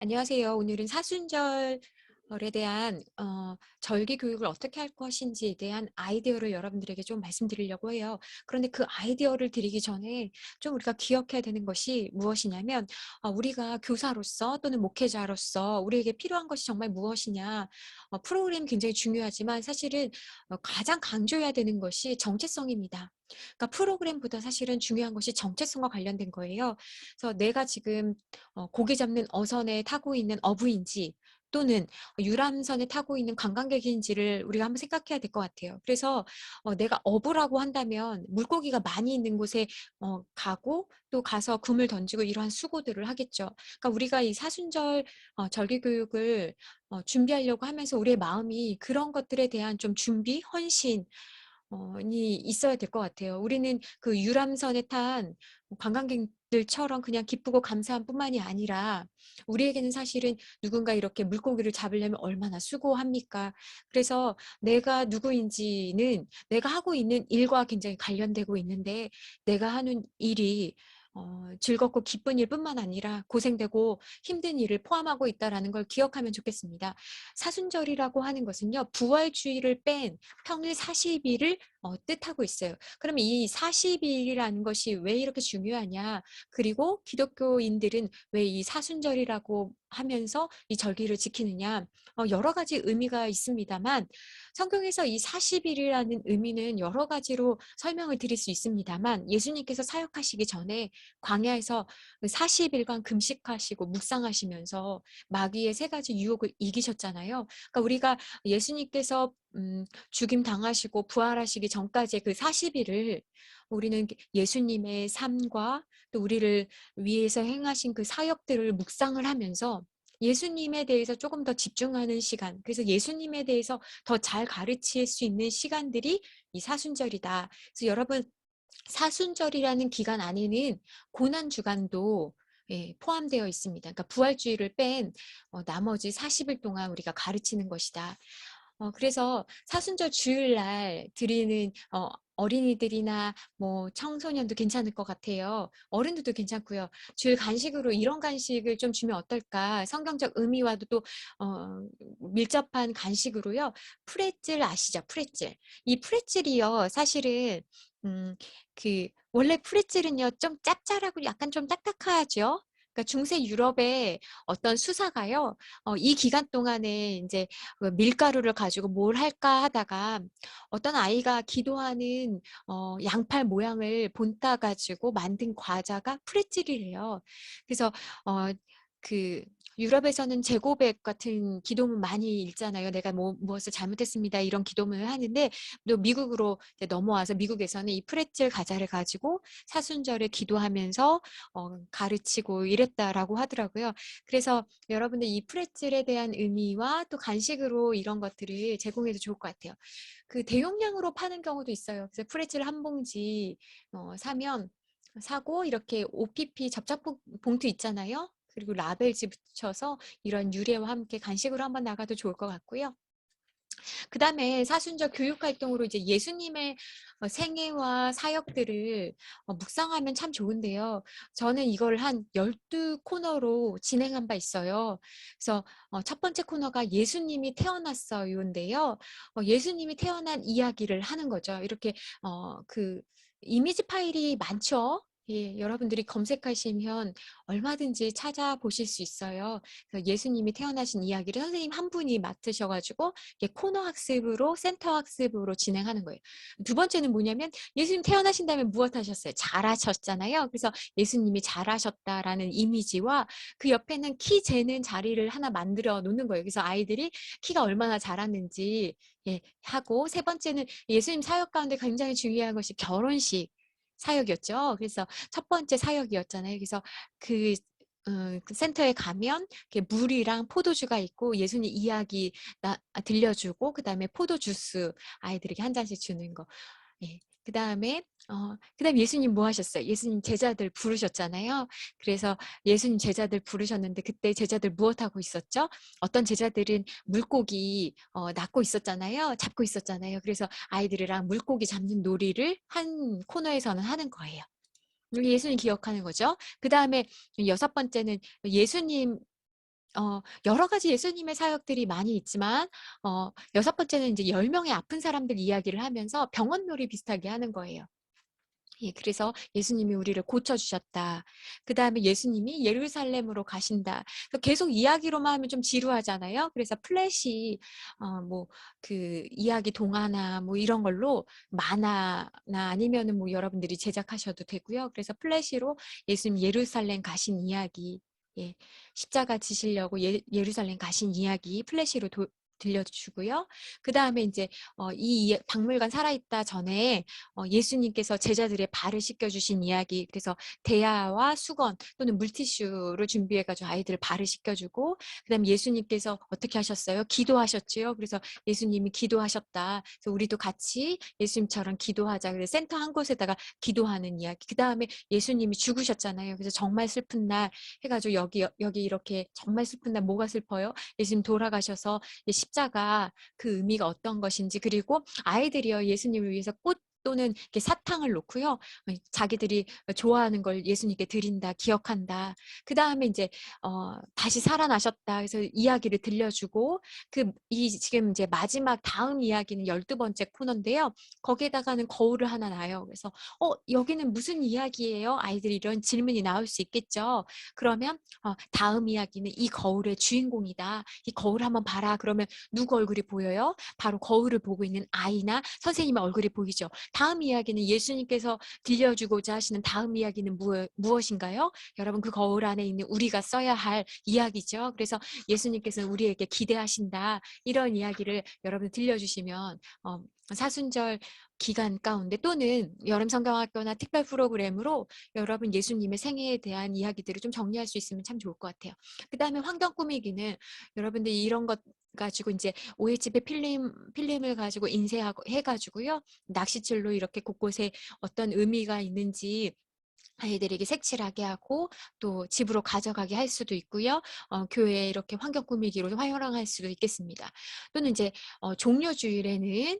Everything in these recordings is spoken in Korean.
안녕하세요. 오늘은 사순절에 대한 절기 교육을 어떻게 할 것인지에 대한 아이디어를 여러분들에게 좀 말씀드리려고 해요. 그런데 그 아이디어를 드리기 전에 좀 우리가 기억해야 되는 것이 무엇이냐면, 우리가 교사로서 또는 목회자로서 우리에게 필요한 것이 정말 무엇이냐. 프로그램 굉장히 중요하지만 사실은 가장 강조해야 되는 것이 정체성입니다. 그러니까 프로그램보다 사실은 중요한 것이 정체성과 관련된 거예요. 그래서 내가 지금 고기 잡는 어선에 타고 있는 어부인지 또는 유람선에 타고 있는 관광객인지를 우리가 한번 생각해야 될 것 같아요. 그래서 내가 어부라고 한다면 물고기가 많이 있는 곳에 가고 또 가서 금을 던지고 이러한 수고들을 하겠죠. 그러니까 우리가 이 사순절 절기 교육을 준비하려고 하면서 우리의 마음이 그런 것들에 대한 좀 준비, 헌신 이 있어야 될 것 같아요. 우리는 그 유람선에 탄 관광객들처럼 그냥 기쁘고 감사한 뿐만이 아니라 우리에게는 사실은 누군가 이렇게 물고기를 잡으려면 얼마나 수고합니까? 그래서 내가 누구인지는 내가 하고 있는 일과 굉장히 관련되고 있는데 내가 하는 일이 즐겁고 기쁜 일뿐만 아니라 고생되고 힘든 일을 포함하고 있다는 걸 기억하면 좋겠습니다. 사순절이라고 하는 것은요. 부활주의를 뺀 평일 40일을 뜻하고 있어요. 그러면 이 40일이라는 것이 왜 이렇게 중요하냐? 그리고 기독교인들은 왜 이 사순절이라고 하면서 이 절기를 지키느냐? 여러 가지 의미가 있습니다만 성경에서 이 40일이라는 의미는 여러 가지로 설명을 드릴 수 있습니다만 예수님께서 사역하시기 전에 광야에서 40일간 금식하시고 묵상하시면서 마귀의 세 가지 유혹을 이기셨잖아요. 그러니까 우리가 예수님께서 죽임 당하시고 부활하시기 전까지의 그 40일을 우리는 예수님의 삶과 또 우리를 위해서 행하신 그 사역들을 묵상을 하면서 예수님에 대해서 조금 더 집중하는 시간, 그래서 예수님에 대해서 더 잘 가르칠 수 있는 시간들이 이 사순절이다. 그래서 여러분 사순절이라는 기간 안에는 고난 주간도 포함되어 있습니다. 그러니까 부활주의를 뺀 나머지 40일 동안 우리가 가르치는 것이다. 그래서 사순절 주일날 드리는 어린이들이나 뭐 청소년도 괜찮을 것 같아요. 어른들도 괜찮고요. 주일 간식으로 이런 간식을 좀 주면 어떨까? 성경적 의미와도 또 밀접한 간식으로요. 프레첼 아시죠? 프레첼. 이 프레첼이요. 사실은 음, 원래 프레첼은요. 좀 짭짤하고 약간 좀 딱딱하죠. 그러니까 중세 유럽의 어떤 수사가요. 이 기간 동안에 이제 그 밀가루를 가지고 뭘 할까 하다가 어떤 아이가 기도하는 양팔 모양을 본따 가지고 만든 과자가 프레첼이래요. 그래서 어, 그 유럽에서는 제고백 같은 기도문 많이 읽잖아요. 내가 무엇을 잘못했습니다. 이런 기도문을 하는데 또 미국으로 이제 넘어와서 미국에서는 이 프레첼 과자를 가지고 사순절에 기도하면서 가르치고 이랬다라고 하더라고요. 그래서 여러분들 이 프레첼에 대한 의미와 또 간식으로 이런 것들을 제공해도 좋을 것 같아요. 그 대용량으로 파는 경우도 있어요. 그래서 프레첼 한 봉지 사고 이렇게 OPP 접착 봉투 있잖아요. 그리고 라벨지 붙여서 이런 유래와 함께 간식으로 한번 나가도 좋을 것 같고요. 그다음에 사순절 교육 활동으로 이제 예수님의 생애와 사역들을 묵상하면 참 좋은데요. 저는 이걸 한 12코너로 진행한 바 있어요. 그래서 첫 번째 코너가 예수님이 태어났어요인데요. 예수님이 태어난 이야기를 하는 거죠. 이렇게 그 이미지 파일이 많죠. 예, 여러분들이 검색하시면 얼마든지 찾아보실 수 있어요. 그래서 예수님이 태어나신 이야기를 선생님 한 분이 맡으셔가지고 코너 학습으로 센터 학습으로 진행하는 거예요. 두 번째는 뭐냐면 예수님 태어나신 다음에 무엇 하셨어요? 잘하셨잖아요. 그래서 예수님이 잘하셨다라는 이미지와 그 옆에는 키 재는 자리를 하나 만들어 놓는 거예요. 그래서 아이들이 키가 얼마나 자랐는지 하고 세 번째는 예수님 사역 가운데 굉장히 중요한 것이 결혼식 사역이었죠. 그래서 첫 번째 사역이었잖아요. 그래서 그 그 센터에 가면 이렇게 물이랑 포도주가 있고 예수님 이야기 들려주고 그다음에 포도 주스 아이들에게 한 잔씩 주는 거. 예. 그다음에 예수님 뭐 하셨어요? 예수님 제자들 부르셨잖아요. 그래서 예수님 제자들 부르셨는데 그때 제자들 무엇 하고 있었죠? 어떤 제자들은 물고기 낚고 있었잖아요. 잡고 있었잖아요. 그래서 아이들이랑 물고기 잡는 놀이를 한 코너에서는 하는 거예요. 예수님 기억하는 거죠. 그다음에 여섯 번째는 예수님 여러 가지 예수님의 사역들이 많이 있지만 여섯 번째는 이제 10명의 아픈 사람들 이야기를 하면서 병원놀이 비슷하게 하는 거예요. 예, 그래서 예수님이 우리를 고쳐주셨다. 그 다음에 예수님이 예루살렘으로 가신다. 그래서 계속 이야기로만 하면 좀 지루하잖아요. 그래서 플래시, 뭐, 그 이야기 동화나 뭐 이런 걸로 만화나 아니면은 뭐 여러분들이 제작하셔도 되고요. 그래서 플래시로 예수님 예루살렘 가신 이야기, 예, 십자가 지시려고 예루살렘 가신 이야기 플래시로 들려주고요. 그 다음에 이제 이 박물관 살아있다 전에 예수님께서 제자들의 발을 씻겨주신 이야기, 그래서 대야와 수건 또는 물티슈를 준비해가지고 아이들 발을 씻겨주고, 그 다음에 예수님께서 어떻게 하셨어요? 기도하셨지요. 그래서 예수님이 기도하셨다. 그래서 우리도 같이 예수님처럼 기도하자. 그래서 센터 한 곳에다가 기도하는 이야기. 그 다음에 예수님이 죽으셨잖아요. 그래서 정말 슬픈 날 해가지고 여기 이렇게 정말 슬픈 날 뭐가 슬퍼요? 예수님 돌아가셔서 십자가 그 의미가 어떤 것인지, 그리고 아이들이요 예수님을 위해서 꽃 또는 이렇게 사탕을 놓고요. 자기들이 좋아하는 걸 예수님께 드린다, 기억한다. 그 다음에 이제 다시 살아나셨다. 그래서 이야기를 들려주고 지금 이제 마지막 다음 이야기는 12번째 코너인데요. 거기에다가는 거울을 하나 놔요. 그래서 여기는 무슨 이야기예요? 아이들이 이런 질문이 나올 수 있겠죠. 그러면 다음 이야기는 이 거울의 주인공이다. 이 거울 한번 봐라. 그러면 누구 얼굴이 보여요? 바로 거울을 보고 있는 아이나 선생님의 얼굴이 보이죠. 다음 이야기는 예수님께서 들려주고자 하시는 다음 이야기는 무엇인가요? 여러분 그 거울 안에 있는 우리가 써야 할 이야기죠. 그래서 예수님께서는 우리에게 기대하신다. 이런 이야기를 여러분 들려주시면 사순절 기간 가운데 또는 여름 성경학교나 특별 프로그램으로 여러분 예수님의 생애에 대한 이야기들을 좀 정리할 수 있으면 참 좋을 것 같아요. 그 다음에 환경 꾸미기는 여러분들 이런 것 가지고 이제 오해집에 필름을 가지고 인쇄하고 해가지고요. 낚시줄로 이렇게 곳곳에 어떤 의미가 있는지 아이들에게 색칠하게 하고 또 집으로 가져가게 할 수도 있고요. 교회에 이렇게 환경 꾸미기로 활용할 수도 있겠습니다. 또는 이제 종려주일에는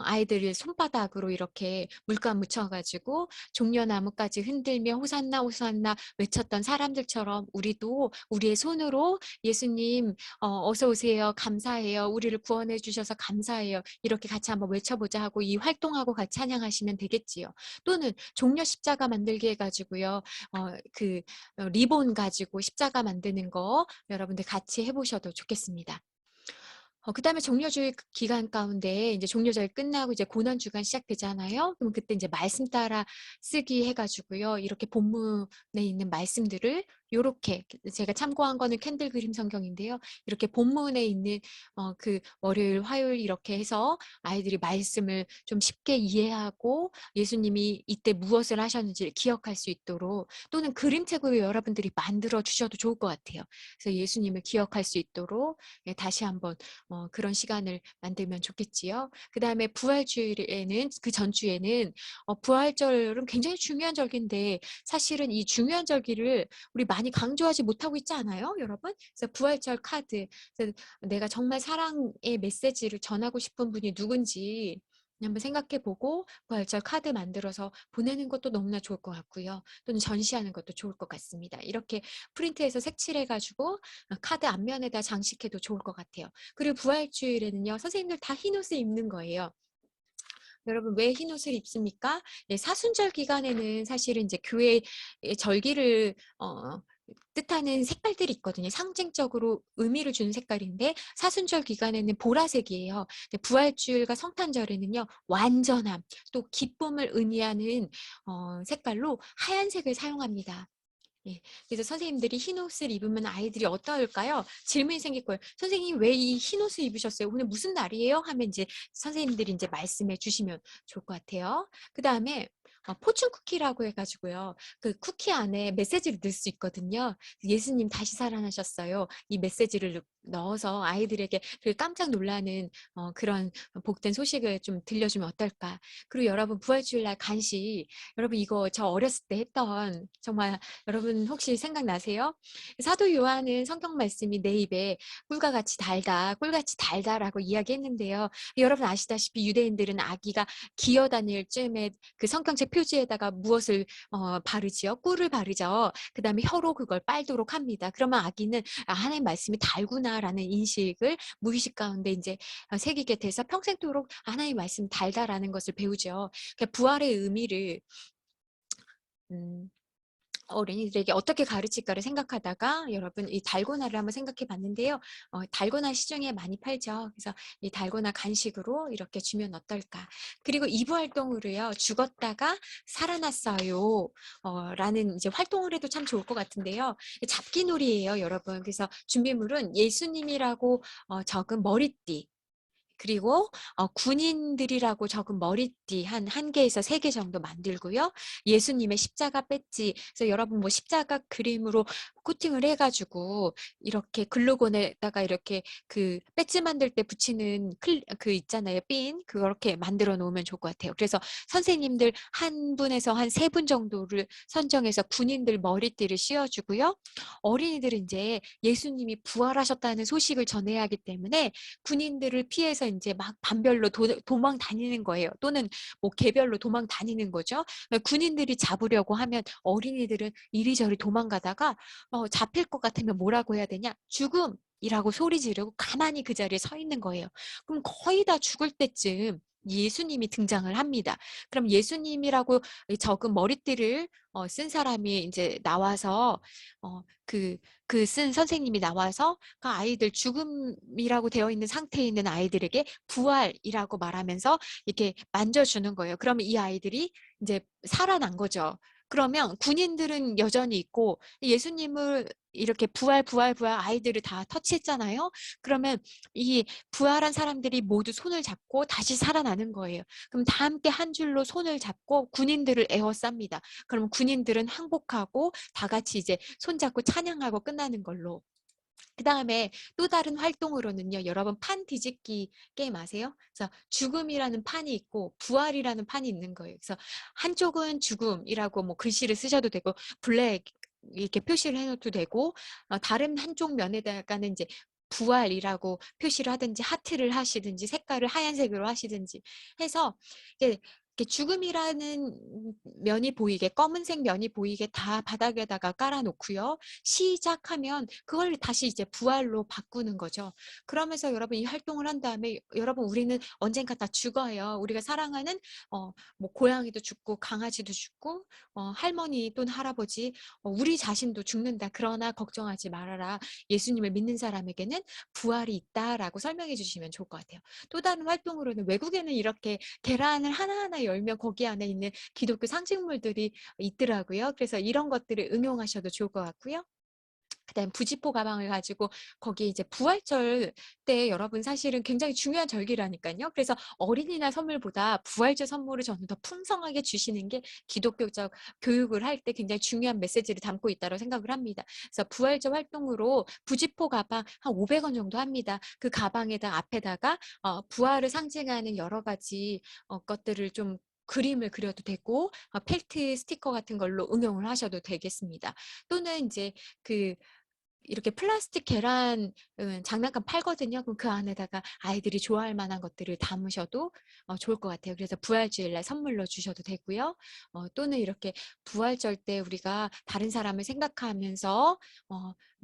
아이들을 손바닥으로 이렇게 물감 묻혀가지고 종려나무까지 흔들며 호산나 호산나 외쳤던 사람들처럼 우리도 우리의 손으로 예수님 어서 오세요. 감사해요. 우리를 구원해 주셔서 감사해요. 이렇게 같이 한번 외쳐보자 하고 이 활동하고 같이 찬양하시면 되겠지요. 또는 종려 십자가 만들기 해가지고요. 리본 가지고 십자가 만드는 거 여러분들 같이 해보셔도 좋겠습니다. 그다음에 종려주의 기간 가운데 이제 종려절 끝나고 이제 고난 주간 시작되잖아요. 그럼 그때 이제 말씀 따라 쓰기 해가지고요. 이렇게 본문에 있는 말씀들을 요렇게 제가 참고한 거는 캔들 그림 성경인데요. 이렇게 본문에 있는 그 월요일, 화요일 이렇게 해서 아이들이 말씀을 좀 쉽게 이해하고 예수님이 이때 무엇을 하셨는지를 기억할 수 있도록 또는 그림책으로 여러분들이 만들어 주셔도 좋을 것 같아요. 그래서 예수님을 기억할 수 있도록 다시 한번 그런 시간을 만들면 좋겠지요. 그 다음에 부활주일에는 그 전주에는 부활절은 굉장히 중요한 절기인데 사실은 이 중요한 절기를 우리 많이 강조하지 못하고 있지 않아요, 여러분? 그래서 부활절 카드, 그래서 내가 정말 사랑의 메시지를 전하고 싶은 분이 누군지 한번 생각해보고 부활절 카드 만들어서 보내는 것도 너무나 좋을 것 같고요. 또는 전시하는 것도 좋을 것 같습니다. 이렇게 프린트해서 색칠해가지고 카드 앞면에다 장식해도 좋을 것 같아요. 그리고 부활주일에는요, 선생님들 다 흰옷을 입는 거예요. 여러분 왜 흰옷을 입습니까? 예, 사순절 기간에는 사실은 이제 교회의 절기를 뜻하는 색깔들이 있거든요. 상징적으로 의미를 주는 색깔인데 사순절 기간에는 보라색이에요. 부활주일과 성탄절에는요. 완전함, 또 기쁨을 의미하는 색깔로 하얀색을 사용합니다. 예. 그래서 선생님들이 흰옷을 입으면 아이들이 어떨까요? 질문이 생길 거예요. 선생님 왜 이 흰옷을 입으셨어요? 오늘 무슨 날이에요? 하면 이제 선생님들이 이제 말씀해 주시면 좋을 것 같아요. 그 다음에 포춘 쿠키라고 해가지고요. 그 쿠키 안에 메시지를 넣을 수 있거든요. 예수님 다시 살아나셨어요. 이 메시지를 넣어서 아이들에게 그 깜짝 놀라는 그런 복된 소식을 좀 들려주면 어떨까? 그리고 여러분 부활주일날 간식 여러분 이거 저 어렸을 때 했던 정말 여러분 혹시 생각나세요? 사도 요한은 성경 말씀이 내 입에 꿀과 같이 달다, 꿀같이 달다라고 이야기했는데요. 여러분 아시다시피 유대인들은 아기가 기어다닐 쯤에 그 성경책 표지에다가 무엇을 바르지요? 꿀을 바르죠. 그다음에 혀로 그걸 빨도록 합니다. 그러면 아기는 '아 하나님 말씀이 달구나.'라는 인식을 무의식 가운데 인제 새기게 돼서 평생도록 '하나님 말씀이 달다.'라는 것을 배우죠. 그 부활의 의미를 음 어린이들에게 어떻게 가르칠까를 생각하다가 여러분 이 달고나를 한번 생각해 봤는데요. 달고나 시중에 많이 팔죠. 그래서 이 달고나 간식으로 이렇게 주면 어떨까? 그리고 2부 활동으로요. "죽었다가 살아났어요." 라는 이제 활동을 해도 참 좋을 것 같은데요. 잡기놀이예요, 여러분. 그래서 준비물은 예수님이라고 적은 머리띠, 그리고 군인들이라고 적은 머리띠 한 개에서 3개 정도 만들고요. 예수님의 십자가 배지, 그래서 여러분 뭐 십자가 그림으로 코팅을 해 가지고 이렇게 글루건에다가 이렇게 그 배지 만들 때 붙이는 그 있잖아요, 핀. 그렇게 만들어 놓으면 좋을 것 같아요. 그래서 선생님들 한 분에서 한 3분 정도를 선정해서 군인들 머리띠를 씌워 주고요. 어린이들은 인제 예수님이 부활하셨다는 소식을 전해야 하기 때문에 군인들을 피해서 인제 막 반별로 도망 다니는 거예요. 또는 뭐 개별로 도망 다니는 거죠. 군인들이 잡으려고 하면 어린이들은 이리저리 도망가다가 잡힐 것 같으면 뭐라고 해야 되냐? "죽음!"이라고 소리 지르고 가만히 그 자리에 서 있는 거예요. 그럼 거의 다 죽을 때쯤 예수님이 등장을 합니다. 그럼 예수님이라고 이 적은 머리띠를 쓴 사람이 인제 나와서 쓴 선생님이 나와서 그 아이들, 죽음이라고 되어 있는 상태에 있는 아이들에게 부활이라고 말하면서 이렇게 만져주는 거예요. 그러면 이 아이들이 인제 살아난 거죠. 그러면 군인들은 여전히 있고 예수님을 이렇게 부활, 부활, 부활 아이들을 다 터치했잖아요. 그러면 이 부활한 사람들이 모두 손을 잡고 다시 살아나는 거예요. 그럼 다 함께 한 줄로 손을 잡고 군인들을 에워쌉니다. 그럼 군인들은 항복하고 다 같이 이제 손잡고 찬양하고 끝나는 걸로. 그다음에 또 다른 활동으로는요. 여러분 판 뒤집기 게임 아세요? 그래서 죽음이라는 판이 있고 부활이라는 판이 있는 거예요. 그래서 한쪽은 죽음이라고 뭐 글씨를 쓰셔도 되고 블랙 이렇게 표시를 해 놓도 되고 다른 한쪽 면에다가는 인제 부활이라고 표시를 하든지 하트를 하시든지 색깔을 하얀색으로 하시든지 해서 이게 이렇게 죽음이라는 면이 보이게, 검은색 면이 보이게 다 바닥에다가 깔아 놓고요. 시작하면 그걸 다시 이제 부활로 바꾸는 거죠. 그러면서 여러분 이 활동을 한 다음에 여러분 우리는 언젠가 다 죽어요. 우리가 사랑하는 뭐 고양이도 죽고 강아지도 죽고 할머니 또는 할아버지 우리 자신도 죽는다. 그러나 걱정하지 말아라. 예수님을 믿는 사람에게는 부활이 있다라고 설명해 주시면 좋을 것 같아요. 또 다른 활동으로는 외국에는 이렇게 계란을 하나하나 열면 거기 안에 있는 기독교 상징물들이 있더라고요. 그래서 이런 것들을 응용하셔도 좋을 것 같고요. 그다음에 부지포 가방을 가지고 거기에 이제 부활절 때 여러분 사실은 굉장히 중요한 절기라니깐요. 그래서 어린이날 선물보다 부활절 선물을 저는 더 풍성하게 주시는 게 기독교적 교육을 할 때 굉장히 중요한 메시지를 담고 있다고 생각을 합니다. 그래서 부활절 활동으로 부지포 가방 한 500원 정도 합니다. 그 가방에다 앞에다가 부활을 상징하는 여러 가지 것들을 좀 그림을 그려도 되고 펠트 스티커 같은 걸로 응용을 하셔도 되겠습니다. 또는 인제 그 이렇게 플라스틱 계란 장난감 팔거든요. 그럼 그 안에다가 아이들이 좋아할 만한 것들을 담으셔도 좋을 것 같아요. 그래서 부활주일 날 선물로 주셔도 되고요. 또는 이렇게 부활절 때 우리가 다른 사람을 생각하면서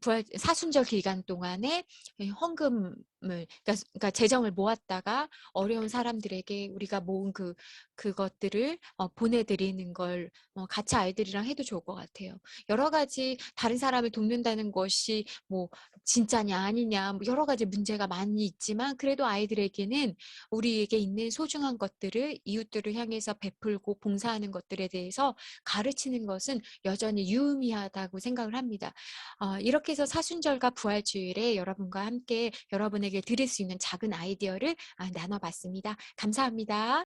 부활 사순절 기간 동안에 이 헌금을, 그러니까 재정을 모았다가 어려운 사람들에게 우리가 모은 그것들을 보내 드리는 걸 같이 아이들이랑 해도 좋을 것 같아요. 여러 가지 다른 사람을 돕는다는 것이 뭐 진짜냐 아니냐 뭐 여러 가지 문제가 많이 있지만 그래도 아이들에게는 우리에게 있는 소중한 것들을 이웃들을 향해서 베풀고 봉사하는 것들에 대해서 가르치는 것은 여전히 유의미하다고 생각을 합니다. 이렇게 해서 사순절과 부활주일에 여러분과 함께 여러분에게 드릴 수 있는 작은 아이디어를 나눠봤습니다. 감사합니다.